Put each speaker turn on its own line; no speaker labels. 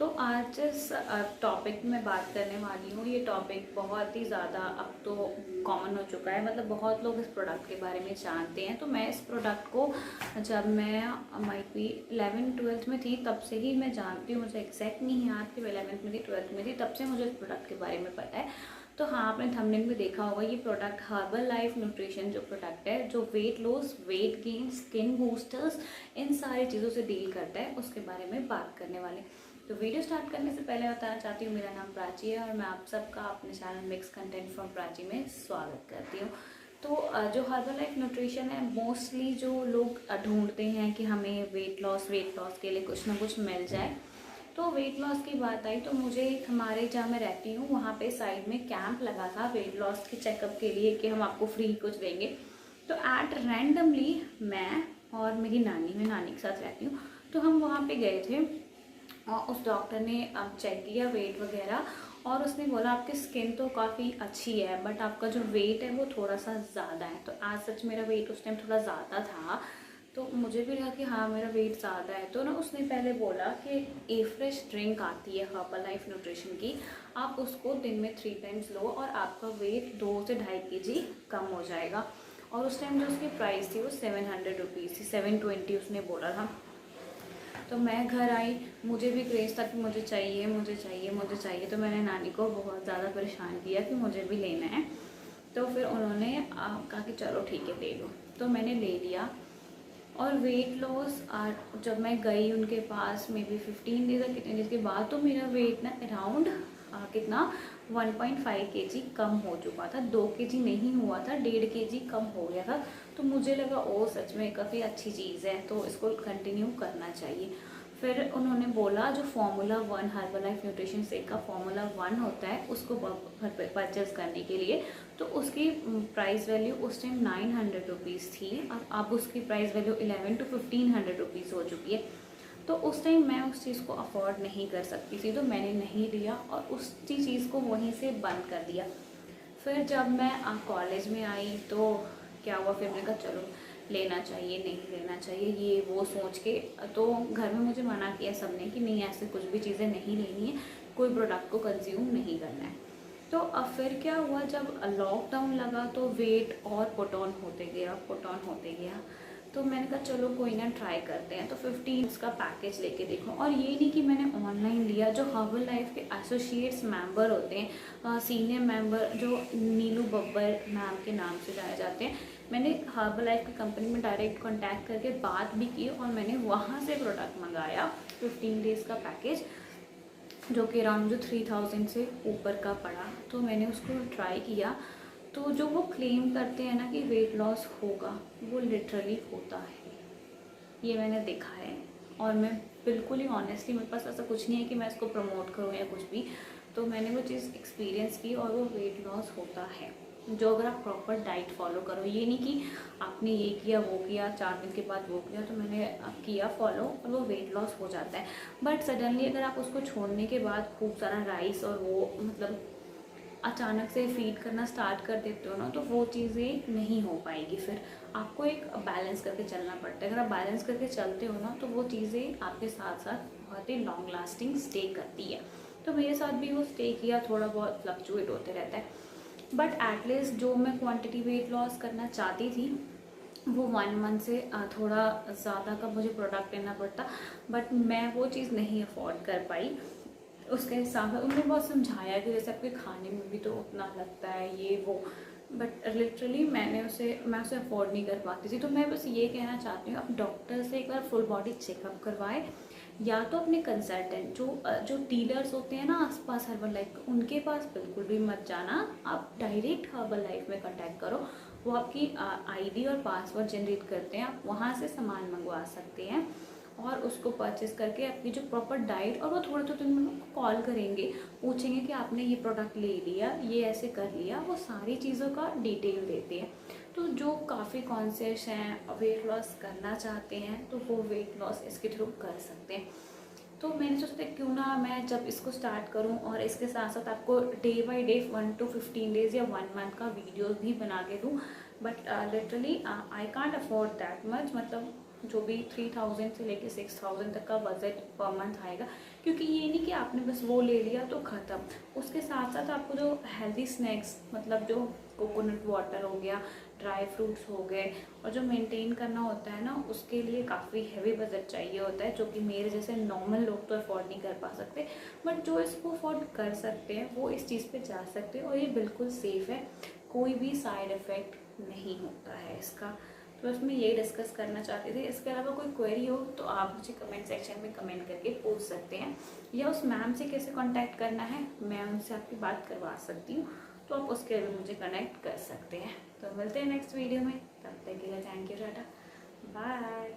तो आज जिस टॉपिक में बात करने वाली हूँ, ये टॉपिक बहुत ही ज़्यादा अब तो कॉमन हो चुका है। मतलब बहुत लोग इस प्रोडक्ट के बारे में जानते हैं। तो मैं इस प्रोडक्ट को जब मैं माइट भी 11th-12th में थी तब से ही मैं जानती हूँ। मुझे एग्जैक्ट नहीं याद कि मैं 11th में थी 12th में थी, तब से मुझे इस प्रोडक्ट के बारे में पता है। तो हाँ, आपने थंबनेल में देखा होगा, ये प्रोडक्ट हर्बल लाइफ न्यूट्रिशन जो प्रोडक्ट है, जो weight loss, weight gain, skin boosters, इन सारी चीज़ों से डील करता है, उसके बारे में बात करने वाले। तो वीडियो स्टार्ट करने से पहले बताना चाहती हूँ, मेरा नाम प्राची है और मैं आप सबका अपने channel mix content from Prachi में स्वागत करती हूँ। तो जो हर्बल लाइफ न्यूट्रिशन है, मोस्टली जो लोग ढूंढते हैं कि हमें वेट लॉस के लिए कुछ ना कुछ मिल जाए। तो वेट लॉस की बात आई तो मुझे हमारे जहाँ मैं रहती हूँ वहाँ पे साइड में कैंप लगा था वेट लॉस के चेकअप के लिए कि हम आपको फ्री कुछ देंगे। तो एट रैंडमली मैं और मेरी नानी, मैं नानी के साथ रहती हूँ, तो हम वहाँ पे गए थे और उस डॉक्टर ने चेक किया वेट वगैरह और उसने बोला आपकी स्किन तो काफ़ी अच्छी है बट आपका जो वेट है वो थोड़ा सा ज़्यादा है। तो आज सच मेरा वेट उस टाइम थोड़ा ज़्यादा था, तो मुझे भी लगा कि हाँ मेरा वेट ज़्यादा है। तो ना उसने पहले बोला कि ए फ्रेश ड्रिंक आती है हर्बल लाइफ न्यूट्रिशन की, आप उसको दिन में 3 टाइम्स लो और आपका वेट 2 से 2.5 kg कम हो जाएगा। और उस टाइम जो उसकी प्राइस थी वो 700 रुपीज़ थी, 720 उसने बोला था। तो मैं घर आई, मुझे भी क्रेज़ था कि मुझे चाहिए मुझे चाहिए मुझे चाहिए। तो मैंने नानी को बहुत ज़्यादा परेशान किया कि मुझे भी लेना है। तो फिर उन्होंने कहा कि चलो ठीक है ले लो। तो मैंने ले लिया और वेट लॉस जब मैं गई उनके पास मे बी 15 डेज या कितने डेज के बाद, तो मेरा वेट ना अराउंड कितना 1.5 kg कम हो चुका था। 2 kg नहीं हुआ था, 1.5 kg कम हो गया था। तो मुझे लगा ओ सच में काफ़ी अच्छी चीज़ है, तो इसको कंटिन्यू करना चाहिए। फिर उन्होंने बोला जो formula 1 herbal life nutrition shake का फार्मूला 1 होता है उसको परचेज़ करने के लिए, तो उसकी प्राइस वैल्यू उस टाइम 900 रुपीज़ थी और अब उसकी प्राइस वैल्यू 1100 to 1500 रुपीज़ हो चुकी है। तो उस टाइम मैं उस चीज़ को अफोर्ड नहीं कर सकती थी, तो मैंने नहीं लिया और उसी चीज़ को वहीं से बंद कर दिया। फिर जब मैं कॉलेज में आई तो क्या हुआ, फिर मैंने कहा चलो लेना चाहिए नहीं लेना चाहिए ये वो सोच के। तो घर में मुझे मना किया सबने कि नहीं ऐसे कुछ भी चीज़ें नहीं लेनी है, कोई प्रोडक्ट को कंज्यूम नहीं करना है। तो अब फिर क्या हुआ, जब लॉकडाउन लगा तो वेट और पुट ऑन होते गया। तो मैंने कहा चलो कोई ना ट्राई करते हैं। तो 15 का पैकेज लेके देखो, और ये नहीं कि मैंने ऑनलाइन लिया। जो हर्बल लाइफ के एसोसिएट्स मेंबर होते हैं, सीनियर मेंबर जो नीलू बब्बर मैम के नाम से जाने जाते हैं, मैंने हर्बल लाइफ की कंपनी में डायरेक्ट कांटेक्ट करके बात भी की और मैंने वहाँ से प्रोडक्ट मंगाया 15 डेज़ का पैकेज, जो कि अराउंड मुझे 3000 से ऊपर का पड़ा। तो मैंने उसको ट्राई किया। तो जो वो क्लेम करते हैं ना कि वेट लॉस होगा, वो लिटरली होता है, ये मैंने देखा है। और मैं बिल्कुल ही ऑनेस्टली, मेरे पास ऐसा कुछ नहीं है कि मैं इसको प्रमोट करूँ या कुछ भी, तो मैंने वो चीज़ एक्सपीरियंस की और वो वेट लॉस होता है। जो अगर आप प्रॉपर डाइट फॉलो करो, ये नहीं कि आपने ये किया वो किया 4 दिन के बाद वो किया। तो मैंने किया फॉलो और वो वेट लॉस हो जाता है। बट सडनली अगर आप उसको छोड़ने के बाद खूब सारा राइस और वो मतलब अचानक से फीड करना स्टार्ट कर देते हो ना, तो वो चीज़ें नहीं हो पाएगी। फिर आपको एक बैलेंस करके चलना पड़ता है। अगर आप बैलेंस करके चलते हो ना, तो वो चीज़ें आपके साथ साथ बहुत ही लॉन्ग लास्टिंग स्टे करती है। तो मेरे साथ भी वो स्टे किया, थोड़ा बहुत फ्लक्चुएट होते रहता है। बट एटलीस्ट जो मैं क्वांटिटी वेट लॉस करना चाहती थी वो 1 मंथ से थोड़ा ज़्यादा का मुझे प्रोडक्ट लेना पड़ता, बट मैं वो चीज़ नहीं अफोर्ड कर पाई। उसके हिसाब से उन्होंने बहुत समझाया कि जैसे आपके खाने में भी तो उतना लगता है ये वो, बट लिटरली मैं उसे अफोर्ड नहीं कर पाती थी। तो मैं बस ये कहना चाहती हूँ, आप डॉक्टर से एक बार फुल बॉडी चेकअप करवाएं, या तो अपने कंसल्टेंट जो डीलर्स होते हैं ना आसपास हर्बल लाइफ के, उनके पास बिल्कुल भी मत जाना। आप डायरेक्ट हर्बल लाइफ में कांटेक्ट करो, वो आपकी आईडी और पासवर्ड जनरेट करते हैं, आप वहाँ से सामान मंगवा सकते हैं और उसको परचेस करके आपकी जो प्रॉपर डाइट, और वो थोड़े दिन में कॉल करेंगे, पूछेंगे कि आपने ये प्रोडक्ट ले लिया, ये ऐसे कर लिया, वो सारी चीज़ों का डिटेल देते हैं। तो जो काफ़ी कॉन्शियस हैं, वेट लॉस करना चाहते हैं, तो वो वेट लॉस इसके थ्रू कर सकते हैं। तो मैंने सोचा क्यों ना मैं जब इसको स्टार्ट करूं और इसके साथ साथ आपको day by day 1 to 15 days या 1 मंथ का वीडियोस भी बना के दूं। But literally I can't afford that much. मतलब जो भी 3000 से लेके 6000 तक का बजट पर मंथ आएगा। क्योंकि ये नहीं कि आपने बस वो ले लिया तो ख़त्म, उसके साथ साथ आपको जो हेल्दी स्नैक्स मतलब जो कोकोनट वाटर हो गया, ड्राई फ्रूट्स हो गए, और जो मेंटेन करना होता है ना, उसके लिए काफ़ी हैवी बजट चाहिए होता है, जो कि मेरे जैसे नॉर्मल लोग तो अफोर्ड नहीं कर पा सकते। बट जो इसको अफोर्ड कर सकते हैं वो इस चीज़ पे जा सकते हैं, और ये बिल्कुल सेफ़ है, कोई भी साइड इफ़ेक्ट नहीं होता है इसका। तो बस मैं यही डिस्कस करना चाहती थी। इसके अलावा कोई क्वेरी हो तो आप मुझे कमेंट सेक्शन में कमेंट करके पूछ सकते हैं, या उस मैम से कैसे कांटेक्ट करना है मैं उनसे आपकी बात करवा सकती हूँ, तो आप उसके लिए मुझे कनेक्ट कर सकते हैं। तो मिलते हैं नेक्स्ट वीडियो में, तब तक के लिए थैंक यू, टाटा, बाय।